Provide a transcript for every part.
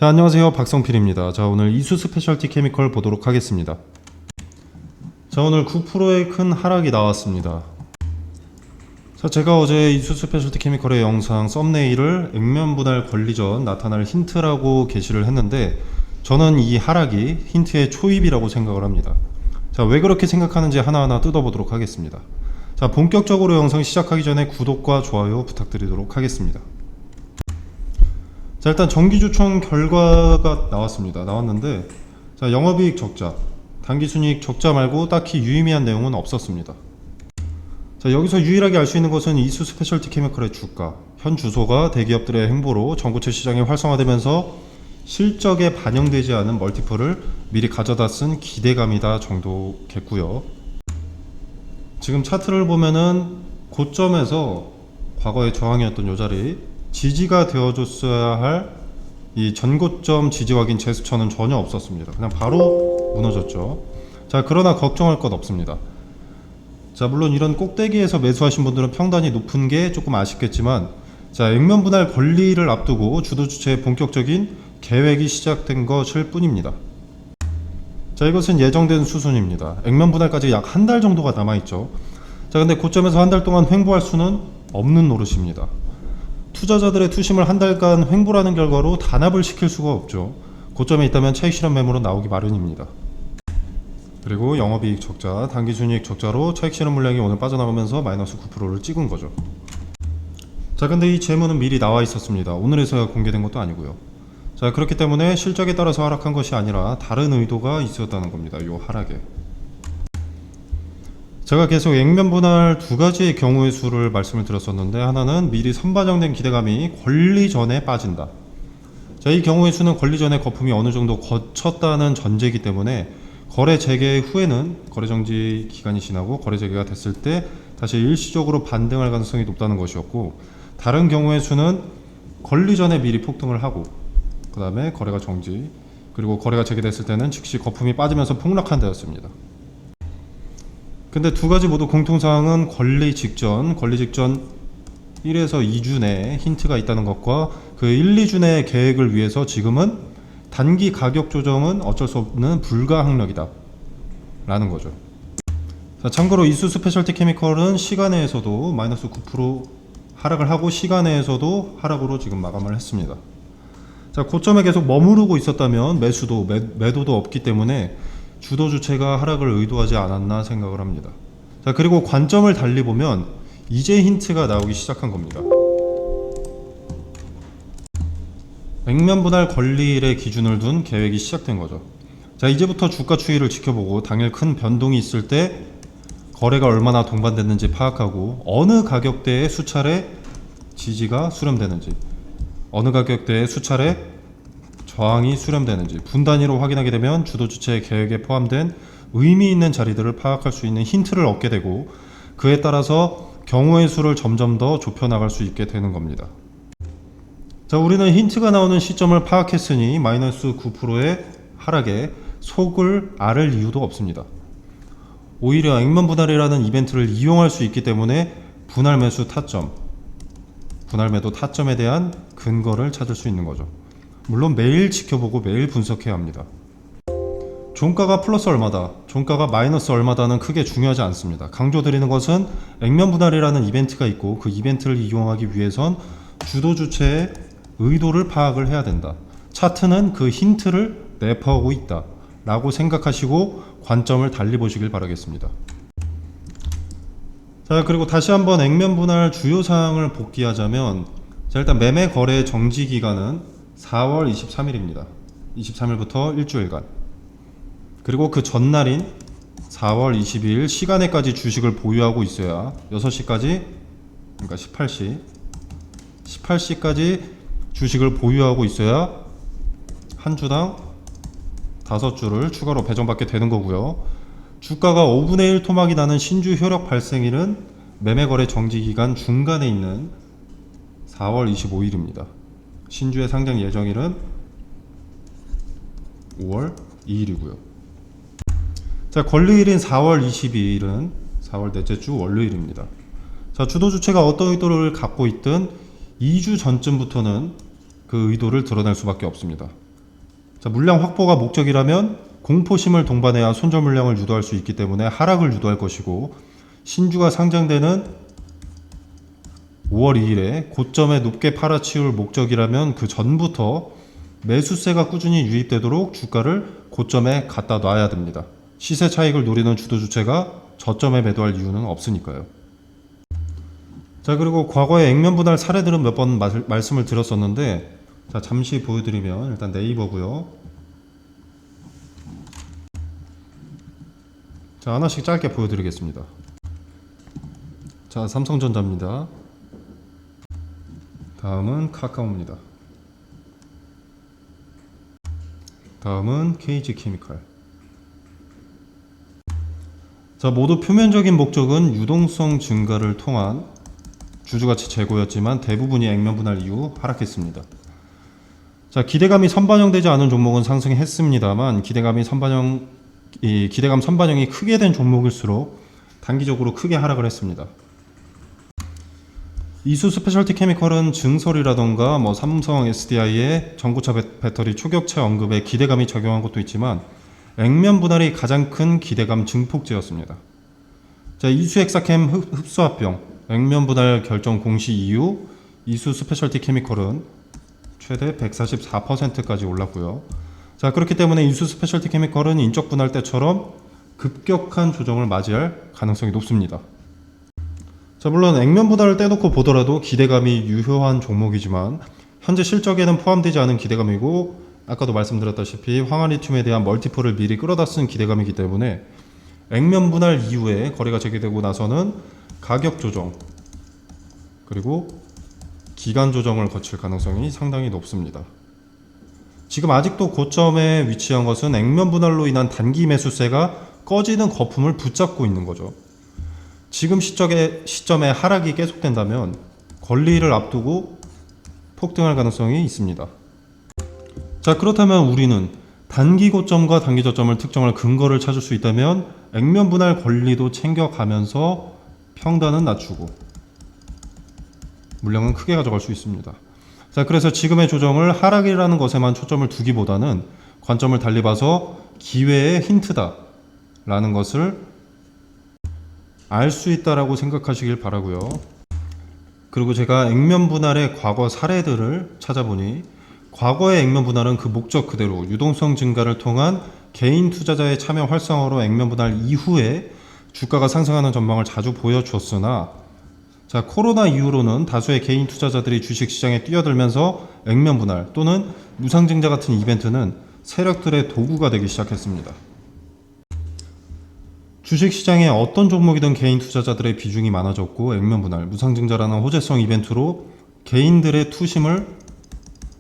자, 안녕하세요. 박성필입니다. 자, 오늘 이수 스페셜티 케미컬 보도록 하겠습니다. 자, 오늘 9%의 큰 하락이 나왔습니다. 자, 제가 어제 이수 스페셜티 케미컬의 영상 썸네일을 액면 분할 권리 전 나타날 힌트라고 게시를 했는데, 저는 이 하락이 힌트의 초입이라고 생각을 합니다. 자, 왜 그렇게 생각하는지 하나하나 뜯어보도록 하겠습니다. 자, 본격적으로 영상 시작하기 전에 구독과 좋아요 부탁드리도록 하겠습니다. 자, 일단 정기주총 결과가 나왔는데, 자, 영업이익 적자, 당기순이익 적자 말고 딱히 유의미한 내용은 없었습니다. 자, 여기서 유일하게 알 수 있는 것은 이수 스페셜티 케미컬의 주가, 현 주소가 대기업들의 행보로 전고체 시장이 활성화되면서 실적에 반영되지 않은 멀티플을 미리 가져다 쓴 기대감이다 정도겠고요. 지금 차트를 보면은 고점에서 과거의 저항이었던 요 자리, 지지가 되어줬어야 할 이 전고점 지지 확인 제스처는 전혀 없었습니다. 그냥 바로 무너졌죠. 자, 그러나 걱정할 것 없습니다. 자, 물론 이런 꼭대기에서 매수하신 분들은 평단이 높은 게 조금 아쉽겠지만, 자, 액면 분할 권리를 앞두고 주도 주체의 본격적인 계획이 시작된 것일 뿐입니다. 자, 이것은 예정된 수순입니다. 액면 분할까지 약 한 달 정도가 남아있죠. 자, 근데 고점에서 한 달 동안 횡보할 수는 없는 노릇입니다. 투자자들의 투심을 한 달간 횡보라는 결과로 단합을 시킬 수가 없죠. 고점에 있다면 차익 실현 매물은 나오기 마련입니다. 그리고 영업이익 적자, 당기순이익 적자로 차익 실현 물량이 오늘 빠져나가면서 마이너스 9%를 찍은 거죠. 자, 근데 이 재무는 미리 나와 있었습니다. 오늘에서야 공개된 것도 아니고요. 자, 그렇기 때문에 실적에 따라서 하락한 것이 아니라 다른 의도가 있었다는 겁니다. 이 하락에. 제가 계속 액면 분할 두 가지의 경우의 수를 말씀을 드렸었는데, 하나는 미리 선반영된 기대감이 권리 전에 빠진다. 자, 이 경우의 수는 권리 전에 거품이 어느 정도 거쳤다는 전제이기 때문에 거래 재개 후에는 거래 정지 기간이 지나고 거래 재개가 됐을 때 다시 일시적으로 반등할 가능성이 높다는 것이었고, 다른 경우의 수는 권리 전에 미리 폭등을 하고 그 다음에 거래가 정지, 그리고 거래가 재개됐을 때는 즉시 거품이 빠지면서 폭락한 데였습니다. 근데 두 가지 모두 공통사항은 권리 직전 1에서 2주 내에 힌트가 있다는 것과 그 1, 2주 내의 계획을 위해서 지금은 단기 가격 조정은 어쩔 수 없는 불가항력이다 라는 거죠. 자, 참고로 이수 스페셜티 케미컬은 시간외에서도 마이너스 9% 하락을 하고 시간외에서도 하락으로 지금 마감을 했습니다. 자, 고점에 계속 머무르고 있었다면 매도도 없기 때문에 주도 주체가 하락을 의도하지 않았나 생각을 합니다. 자, 그리고 관점을 달리 보면 이제 힌트가 나오기 시작한 겁니다. 액면 분할 권리일의 기준을 둔 계획이 시작된 거죠. 자, 이제부터 주가 추이를 지켜보고 당일 큰 변동이 있을 때 거래가 얼마나 동반됐는지 파악하고 어느 가격대에 수차례 지지가 수렴되는지, 어느 가격대에 수차례 저항이 수렴되는지 분 단위로 확인하게 되면 주도 주체의 계획에 포함된 의미 있는 자리들을 파악할 수 있는 힌트를 얻게 되고, 그에 따라서 경우의 수를 점점 더 좁혀나갈 수 있게 되는 겁니다. 자, 우리는 힌트가 나오는 시점을 파악했으니 마이너스 9%의 하락에 속을 앓을 이유도 없습니다. 오히려 액면 분할이라는 이벤트를 이용할 수 있기 때문에 분할 매수 타점, 분할 매도 타점에 대한 근거를 찾을 수 있는 거죠. 물론 매일 지켜보고 매일 분석해야 합니다. 종가가 플러스 얼마다, 종가가 마이너스 얼마다는 크게 중요하지 않습니다. 강조드리는 것은 액면 분할이라는 이벤트가 있고 그 이벤트를 이용하기 위해선 주도 주체의 의도를 파악을 해야 된다. 차트는 그 힌트를 내포하고 있다 라고 생각하시고 관점을 달리 보시길 바라겠습니다. 자, 그리고 다시 한번 액면 분할 주요 사항을 복기하자면, 자, 일단 매매 거래 정지 기간은 4월 23일입니다. 23일부터 일주일간. 그리고 그 전날인 4월 22일 시간에까지 주식을 보유하고 있어야 6시까지, 그러니까 18시까지 주식을 보유하고 있어야 한 주당 5주를 추가로 배정받게 되는 거고요. 주가가 5분의 1 토막이 나는 신주 효력 발생일은 매매 거래 정지 기간 중간에 있는 4월 25일입니다. 신주의 상장 예정일은 5월 2일이고요. 자, 권리일인 4월 22일은 4월 넷째 주 월요일입니다. 자, 주도 주체가 어떤 의도를 갖고 있든 2주 전쯤부터는 그 의도를 드러낼 수밖에 없습니다. 자, 물량 확보가 목적이라면 공포심을 동반해야 손절 물량을 유도할 수 있기 때문에 하락을 유도할 것이고, 신주가 상장되는 5월 2일에 고점에 높게 팔아치울 목적이라면 그 전부터 매수세가 꾸준히 유입되도록 주가를 고점에 갖다 놔야 됩니다. 시세 차익을 노리는 주도 주체가 저점에 매도할 이유는 없으니까요. 자, 그리고 과거의 액면 분할 사례들은 몇 번 말씀을 드렸었는데, 자, 잠시 보여드리면 일단 네이버고요. 자, 하나씩 짧게 보여드리겠습니다. 자, 삼성전자입니다. 다음은 카카오입니다. 다음은 KG케미칼. 자, 모두 표면적인 목적은 유동성 증가를 통한 주주가치 제고였지만 대부분이 액면 분할 이후 하락했습니다. 자, 기대감이 선반영되지 않은 종목은 상승했습니다만 기대감 선반영이 크게 된 종목일수록 단기적으로 크게 하락을 했습니다. 이수 스페셜티 케미컬은 증설이라던가 삼성 SDI의 전고차 배터리 초격차 언급에 기대감이 작용한 것도 있지만 액면 분할이 가장 큰 기대감 증폭제였습니다. 자, 이수 헥사캠 흡수합병 액면 분할 결정 공시 이후 이수 스페셜티 케미컬은 최대 144%까지 올랐고요. 자, 그렇기 때문에 이수 스페셜티 케미컬은 인적 분할 때처럼 급격한 조정을 맞이할 가능성이 높습니다. 자, 물론 액면 분할을 떼놓고 보더라도 기대감이 유효한 종목이지만 현재 실적에는 포함되지 않은 기대감이고, 아까도 말씀드렸다시피 황화리튬에 대한 멀티플을 미리 끌어다 쓴 기대감이기 때문에 액면 분할 이후에 거래가 재개되고 나서는 가격 조정 그리고 기간 조정을 거칠 가능성이 상당히 높습니다. 지금 아직도 고점에 위치한 것은 액면 분할로 인한 단기 매수세가 꺼지는 거품을 붙잡고 있는 거죠. 지금 시점에 하락이 계속된다면 권리를 앞두고 폭등할 가능성이 있습니다. 자, 그렇다면 우리는 단기 고점과 단기 저점을 특정할 근거를 찾을 수 있다면 액면 분할 권리도 챙겨가면서 평단은 낮추고 물량은 크게 가져갈 수 있습니다. 자, 그래서 지금의 조정을 하락이라는 것에만 초점을 두기보다는 관점을 달리 봐서 기회의 힌트다 라는 것을 알 수 있다라고 생각하시길 바라고요. 그리고 제가 액면 분할의 과거 사례들을 찾아보니 과거의 액면 분할은 그 목적 그대로 유동성 증가를 통한 개인 투자자의 참여 활성화로 액면 분할 이후에 주가가 상승하는 전망을 자주 보여주었으나, 자, 코로나 이후로는 다수의 개인 투자자들이 주식시장에 뛰어들면서 액면 분할 또는 무상증자 같은 이벤트는 세력들의 도구가 되기 시작했습니다. 주식시장에 어떤 종목이든 개인 투자자들의 비중이 많아졌고 액면 분할, 무상증자라는 호재성 이벤트로 개인들의 투심을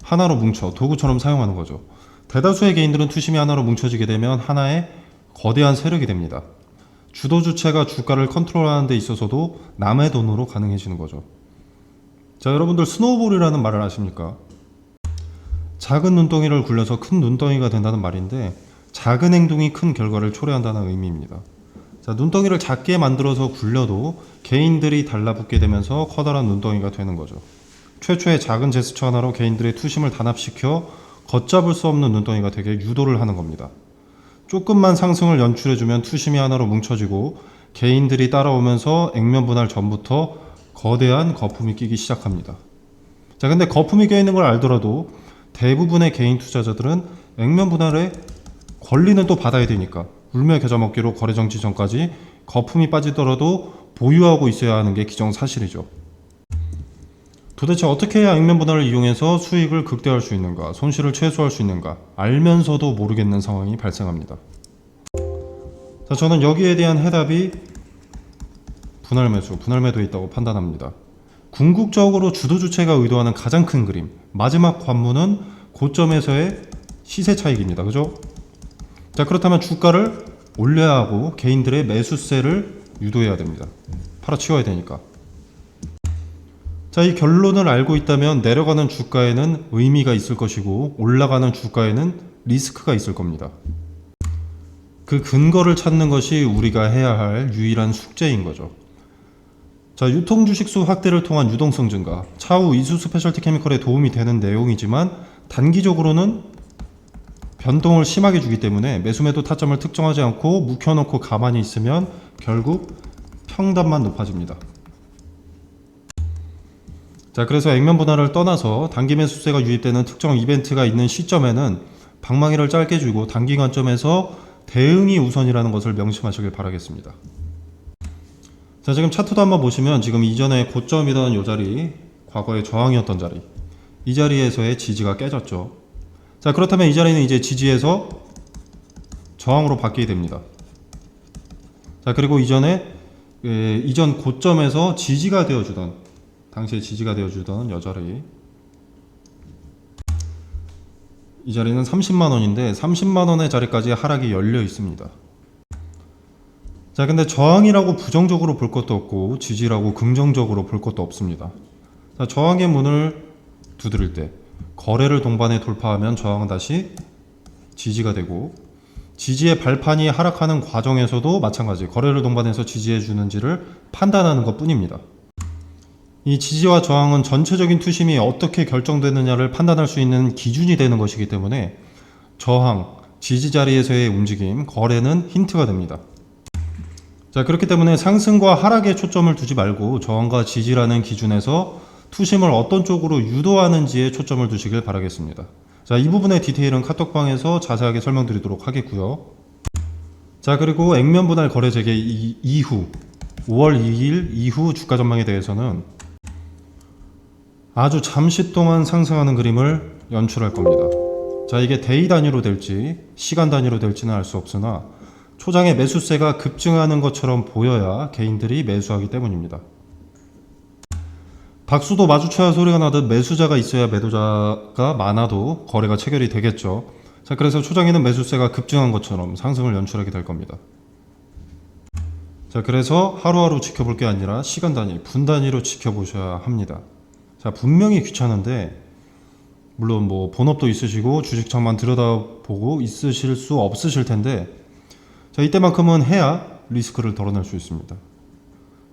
하나로 뭉쳐 도구처럼 사용하는 거죠. 대다수의 개인들은 투심이 하나로 뭉쳐지게 되면 하나의 거대한 세력이 됩니다. 주도 주체가 주가를 컨트롤하는 데 있어서도 남의 돈으로 가능해지는 거죠. 자, 여러분들 스노우볼이라는 말을 아십니까? 작은 눈덩이를 굴려서 큰 눈덩이가 된다는 말인데, 작은 행동이 큰 결과를 초래한다는 의미입니다. 자, 눈덩이를 작게 만들어서 굴려도 개인들이 달라붙게 되면서 커다란 눈덩이가 되는 거죠. 최초의 작은 제스처 하나로 개인들의 투심을 단합시켜 걷잡을 수 없는 눈덩이가 되게 유도를 하는 겁니다. 조금만 상승을 연출해주면 투심이 하나로 뭉쳐지고 개인들이 따라오면서 액면 분할 전부터 거대한 거품이 끼기 시작합니다. 자, 근데 거품이 껴있는 걸 알더라도 대부분의 개인 투자자들은 액면 분할의 권리는 또 받아야 되니까 울며 겨자 먹기로 거래 정지 전까지 거품이 빠지더라도 보유하고 있어야 하는 게 기정사실이죠. 도대체 어떻게 해야 액면 분할을 이용해서 수익을 극대화할 수 있는가, 손실을 최소화할 수 있는가 알면서도 모르겠는 상황이 발생합니다. 자, 저는 여기에 대한 해답이 분할 매도에 있다고 판단합니다. 궁극적으로 주도 주체가 의도하는 가장 큰 그림, 마지막 관문은 고점에서의 시세 차익입니다. 그죠? 자, 그렇다면 주가를 올려야 하고 개인들의 매수세를 유도해야 됩니다. 팔아치워야 되니까. 자, 이 결론을 알고 있다면 내려가는 주가에는 의미가 있을 것이고 올라가는 주가에는 리스크가 있을 겁니다. 그 근거를 찾는 것이 우리가 해야 할 유일한 숙제인 거죠. 자, 유통 주식수 확대를 통한 유동성 증가, 차후 이수 스페셜티 케미컬에 도움이 되는 내용이지만 단기적으로는 변동을 심하게 주기 때문에 매수매도 타점을 특정하지 않고 묵혀놓고 가만히 있으면 결국 평단만 높아집니다. 자, 그래서 액면 분할을 떠나서 단기 매수세가 유입되는 특정 이벤트가 있는 시점에는 방망이를 짧게 주고 단기 관점에서 대응이 우선이라는 것을 명심하시길 바라겠습니다. 자, 지금 차트도 한번 보시면 지금 이전에 고점이던 이 자리, 과거의 저항이었던 자리, 이 자리에서의 지지가 깨졌죠. 자, 그렇다면 이 자리는 이제 지지에서 저항으로 바뀌게 됩니다. 자, 그리고 이전 고점에서 지지가 되어주던, 당시에 지지가 되어주던 이 자리, 이 자리는 30만원인데 30만원의 자리까지 하락이 열려 있습니다. 자, 근데 저항이라고 부정적으로 볼 것도 없고 지지라고 긍정적으로 볼 것도 없습니다. 자, 저항의 문을 두드릴 때 거래를 동반해 돌파하면 저항은 다시 지지가 되고, 지지의 발판이 하락하는 과정에서도 마찬가지 거래를 동반해서 지지해 주는지를 판단하는 것 뿐입니다. 이 지지와 저항은 전체적인 투심이 어떻게 결정되느냐를 판단할 수 있는 기준이 되는 것이기 때문에 저항, 지지 자리에서의 움직임, 거래는 힌트가 됩니다. 자, 그렇기 때문에 상승과 하락에 초점을 두지 말고 저항과 지지라는 기준에서 투심을 어떤 쪽으로 유도하는지에 초점을 두시길 바라겠습니다. 자, 이 부분의 디테일은 카톡방에서 자세하게 설명드리도록 하겠고요. 자, 그리고 액면 분할 거래 재개 이후 5월 2일 이후 주가 전망에 대해서는 아주 잠시 동안 상승하는 그림을 연출할 겁니다. 자, 이게 데이 단위로 될지 시간 단위로 될지는 알 수 없으나 초장의 매수세가 급증하는 것처럼 보여야 개인들이 매수하기 때문입니다. 박수도 마주쳐야 소리가 나듯 매수자가 있어야 매도자가 많아도 거래가 체결이 되겠죠. 자, 그래서 초장에는 매수세가 급증한 것처럼 상승을 연출하게 될 겁니다. 자, 그래서 하루하루 지켜볼 게 아니라 시간 단위, 분 단위로 지켜보셔야 합니다. 자, 분명히 귀찮은데 물론 뭐 본업도 있으시고 주식창만 들여다보고 있으실 수 없으실 텐데, 자, 이때만큼은 해야 리스크를 덜어낼 수 있습니다.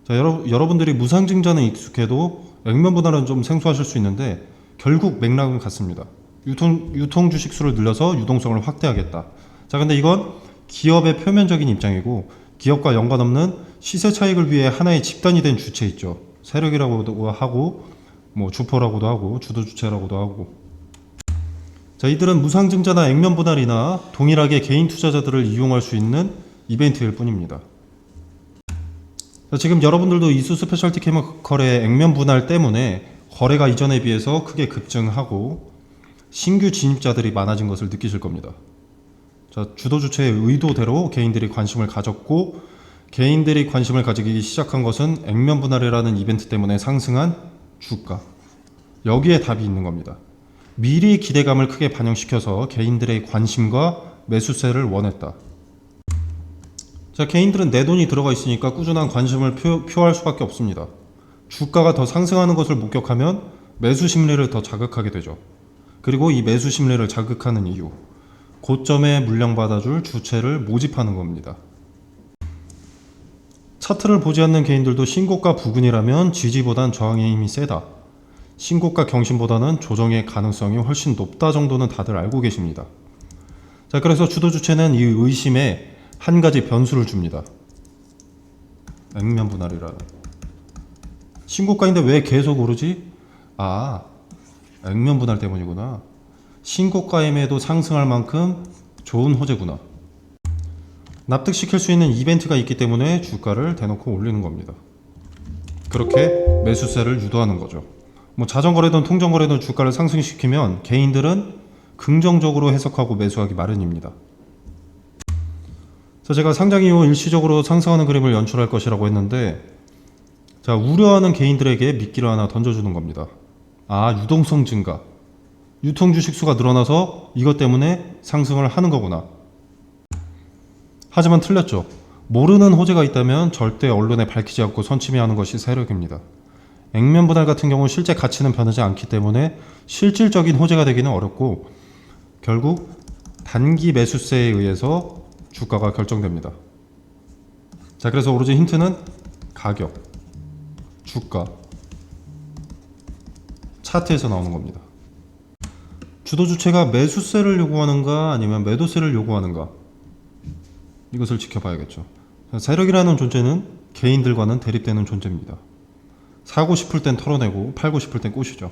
자, 여러분들이 무상증자는 익숙해도 액면 분할은 좀 생소하실 수 있는데 결국 맥락은 같습니다. 유통 주식 수를 늘려서 유동성을 확대하겠다. 자, 근데 이건 기업의 표면적인 입장이고 기업과 연관없는 시세 차익을 위해 하나의 집단이 된 주체 있죠. 세력이라고도 하고 뭐 주포라고도 하고 주도 주체라고도 하고. 자, 이들은 무상증자나 액면 분할이나 동일하게 개인 투자자들을 이용할 수 있는 이벤트일 뿐입니다. 자, 지금 여러분들도 이수 스페셜티 케미컬의 액면 분할 때문에 거래가 이전에 비해서 크게 급증하고 신규 진입자들이 많아진 것을 느끼실 겁니다. 자, 주도 주체의 의도대로 개인들이 관심을 가졌고, 개인들이 관심을 가지기 시작한 것은 액면 분할이라는 이벤트 때문에 상승한 주가, 여기에 답이 있는 겁니다. 미리 기대감을 크게 반영시켜서 개인들의 관심과 매수세를 원했다. 자, 개인들은 내 돈이 들어가 있으니까 꾸준한 관심을 표할 수밖에 없습니다. 주가가 더 상승하는 것을 목격하면 매수 심리를 더 자극하게 되죠. 그리고 이 매수 심리를 자극하는 이유, 고점에 물량받아줄 주체를 모집하는 겁니다. 차트를 보지 않는 개인들도 신고가 부근이라면 지지보단 저항의 힘이 세다, 신고가 경신보다는 조정의 가능성이 훨씬 높다 정도는 다들 알고 계십니다. 자, 그래서 주도 주체는 이 의심에 한 가지 변수를 줍니다. 액면 분할이라는. 신고가인데 왜 계속 오르지? 아, 액면 분할 때문이구나. 신고가임에도 상승할 만큼 좋은 호재구나. 납득시킬 수 있는 이벤트가 있기 때문에 주가를 대놓고 올리는 겁니다. 그렇게 매수세를 유도하는 거죠. 뭐 자전거래든 통정거래든 주가를 상승시키면 개인들은 긍정적으로 해석하고 매수하기 마련입니다. 자, 제가 상장 이후 일시적으로 상승하는 그림을 연출할 것이라고 했는데, 자, 우려하는 개인들에게 미끼를 하나 던져주는 겁니다. 아, 유동성 증가, 유통 주식 수가 늘어나서 이것 때문에 상승을 하는 거구나. 하지만 틀렸죠. 모르는 호재가 있다면 절대 언론에 밝히지 않고 선침해하는 것이 세력입니다. 액면 분할 같은 경우 실제 가치는 변하지 않기 때문에 실질적인 호재가 되기는 어렵고 결국 단기 매수세에 의해서 주가가 결정됩니다. 자, 그래서 오로지 힌트는 가격, 주가, 차트에서 나오는 겁니다. 주도주체가 매수세를 요구하는가 아니면 매도세를 요구하는가, 이것을 지켜봐야겠죠. 세력이라는 존재는 개인들과는 대립되는 존재입니다. 사고 싶을 땐 털어내고 팔고 싶을 땐 꼬시죠.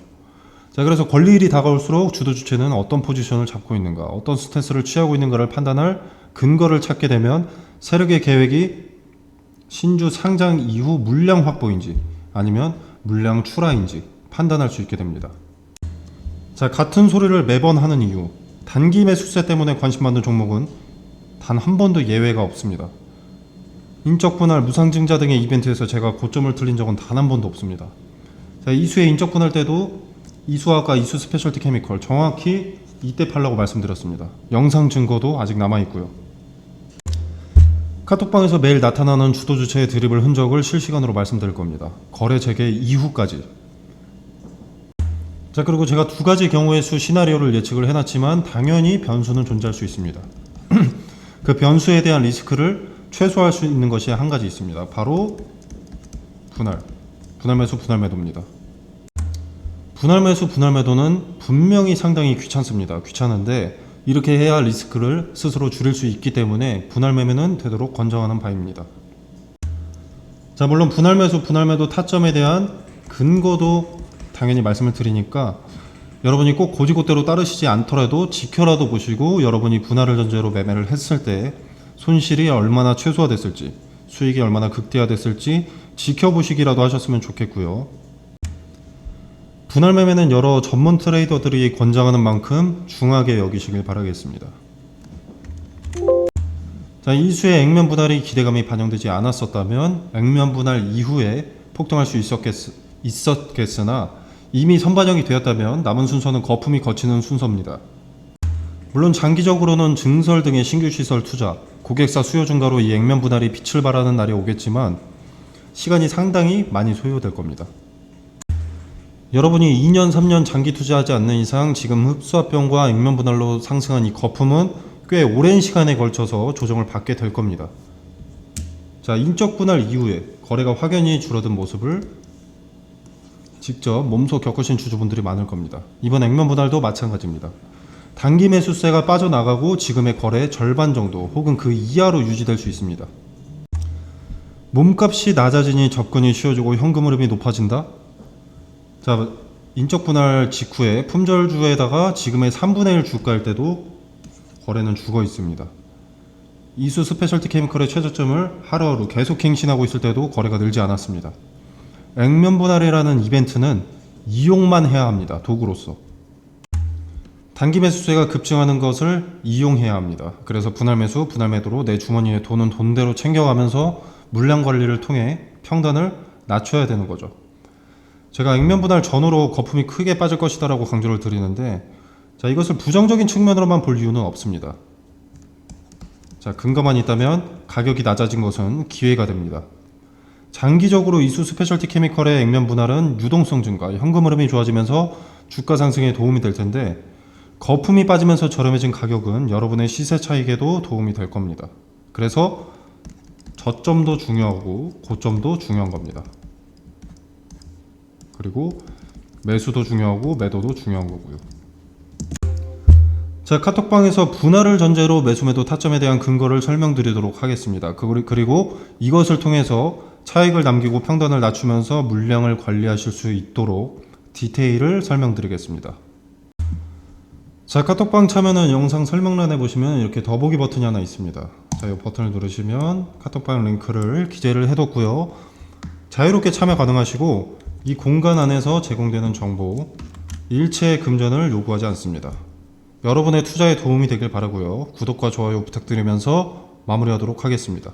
자, 그래서 권리일이 다가올수록 주도주체는 어떤 포지션을 잡고 있는가, 어떤 스탠스를 취하고 있는가를 판단할 근거를 찾게 되면 세력의 계획이 신주 상장 이후 물량 확보인지 아니면 물량 출하인지 판단할 수 있게 됩니다. 자, 같은 소리를 매번 하는 이유, 단기 매수세 때문에 관심받는 종목은 단 한 번도 예외가 없습니다. 인적 분할, 무상증자 등의 이벤트에서 제가 고점을 틀린 적은 단 한 번도 없습니다. 자, 이수의 인적 분할 때도 이수화학과 이수 스페셜티 케미컬 정확히 이때 팔라고 말씀드렸습니다. 영상 증거도 아직 남아있고요. 카톡방에서 매일 나타나는 주도주체의 드립을 흔적을 실시간으로 말씀드릴 겁니다. 거래 재개 이후까지. 자, 그리고 제가 두 가지 경우의 수 시나리오를 예측을 해놨지만 당연히 변수는 존재할 수 있습니다. 그 변수에 대한 리스크를 최소화할 수 있는 것이 한 가지 있습니다. 바로 분할 매수, 분할 매도입니다. 분할 매수, 분할 매도는 분명히 상당히 귀찮습니다. 귀찮은데 이렇게 해야 리스크를 스스로 줄일 수 있기 때문에 분할 매매는 되도록 권장하는 바입니다. 자, 물론 분할 매수, 분할 매도 타점에 대한 근거도 당연히 말씀을 드리니까 여러분이 꼭 고지고대로 따르시지 않더라도 지켜라도 보시고 여러분이 분할을 전제로 매매를 했을 때 손실이 얼마나 최소화됐을지, 수익이 얼마나 극대화됐을지 지켜보시기라도 하셨으면 좋겠고요. 분할 매매는 여러 전문 트레이더들이 권장하는 만큼 중하게 여기시길 바라겠습니다. 자, 이수의 액면 분할이 기대감이 반영되지 않았었다면 액면 분할 이후에 폭등할 수 있었겠으나 이미 선반영이 되었다면 남은 순서는 거품이 거치는 순서입니다. 물론 장기적으로는 증설 등의 신규 시설 투자, 고객사 수요 증가로 이 액면 분할이 빛을 발하는 날이 오겠지만 시간이 상당히 많이 소요될 겁니다. 여러분이 2년, 3년 장기 투자하지 않는 이상 지금 흡수합병과 액면 분할로 상승한 이 거품은 꽤 오랜 시간에 걸쳐서 조정을 받게 될 겁니다. 자, 인적 분할 이후에 거래가 확연히 줄어든 모습을 직접 몸소 겪으신 주주분들이 많을 겁니다. 이번 액면 분할도 마찬가지입니다. 단기 매수세가 빠져나가고 지금의 거래의 절반 정도 혹은 그 이하로 유지될 수 있습니다. 몸값이 낮아지니 접근이 쉬워지고 현금 흐름이 높아진다? 자, 인적 분할 직후에 품절주에다가 지금의 3분의 1 주가일 때도 거래는 죽어 있습니다. 이수 스페셜티 케미컬의 최저점을 하루하루 계속 갱신하고 있을 때도 거래가 늘지 않았습니다. 액면 분할이라는 이벤트는 이용만 해야 합니다. 도구로서. 단기 매수세가 급증하는 것을 이용해야 합니다. 그래서 분할 매수, 분할 매도로 내 주머니에 돈은 돈대로 챙겨가면서 물량 관리를 통해 평단을 낮춰야 되는 거죠. 제가 액면 분할 전후로 거품이 크게 빠질 것이다 라고 강조를 드리는데, 자, 이것을 부정적인 측면으로만 볼 이유는 없습니다. 자, 근거만 있다면 가격이 낮아진 것은 기회가 됩니다. 장기적으로 이수 스페셜티 케미컬의 액면 분할은 유동성 증가, 현금 흐름이 좋아지면서 주가 상승에 도움이 될 텐데 거품이 빠지면서 저렴해진 가격은 여러분의 시세 차익에도 도움이 될 겁니다. 그래서 저점도 중요하고 고점도 중요한 겁니다. 그리고 매수도 중요하고 매도도 중요한 거고요. 자, 카톡방에서 분할을 전제로 매수 매도 타점에 대한 근거를 설명드리도록 하겠습니다. 그리고 이것을 통해서 차익을 남기고 평단을 낮추면서 물량을 관리하실 수 있도록 디테일을 설명드리겠습니다. 자, 카톡방 참여는 영상 설명란에 보시면 이렇게 더보기 버튼이 하나 있습니다. 자, 이 버튼을 누르시면 카톡방 링크를 기재를 해뒀고요. 자유롭게 참여 가능하시고 이 공간 안에서 제공되는 정보 일체 금전을 요구하지 않습니다. 여러분의 투자에 도움이 되길 바라고요. 구독과 좋아요 부탁드리면서 마무리하도록 하겠습니다.